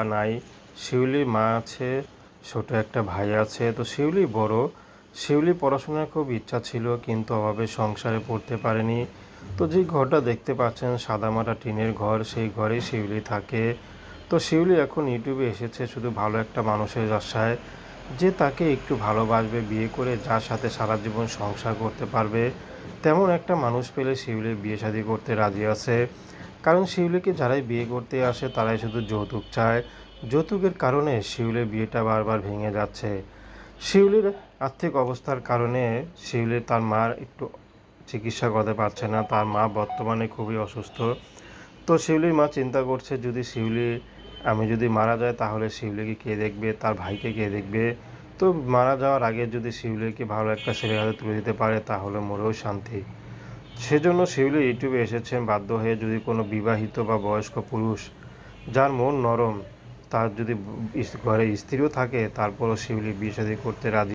নাই। শিউলির মা আছে, ছোট একটা ভাই আছে। তো শিউলি বড়। শিউলির পড়াশোনার খুব ইচ্ছা ছিল, কিন্তু অভাবে সংসারে পড়তে পারেনি। তো যে ঘরটা দেখতে পাচ্ছেন সাদামাটা টিনের ঘর, সেই ঘরেই শিউলি থাকে। তো শিউলি এখন ইউটিউবে এসেছে শুধু ভালো একটা মানুষের আশায়, যে তাকে একটু ভালোবাসবে, বিয়ে করে যার সাথে সারা জীবন সংসার করতে পারবে। তেমন একটা মানুষ পেলে শিউলি বিয়ে শাদী করতে রাজি আছে। কারণ শিউলিকে যারাই বিয়ে করতে আসে তারাই শুধু যৌতুক চায়। যৌতুকের কারণে শিউলির বিয়েটা বারবার ভেঙে যাচ্ছে। শিউলির আর্থিক অবস্থার কারণে শিউলি তার মার একটু চিকিৎসা করতে পারছে না। তার মা বর্তমানে খুবই অসুস্থ। তো শিউলির মা চিন্তা করছে, আমি যদি মারা যাই তাহলে শিউলিকে কে দেখবে, তার ভাইকে কে দেখবে। তো মারা যাওয়ার আগে যদি শিউলিকে ভালো একটা ছেলের হাতে তুলে দিতে পারে তাহলে মরেও শান্তি। সেজন্য শিউলি ইউটিউবে এসেছেন বাধ্য হয়ে। যদি কোনো বিবাহিত বা বয়স্ক পুরুষ যার মন নরম, তার যদি ঘরে স্ত্রীও থাকে, তারপরও শিউলি বিয়ে শাদী করতে রাজি।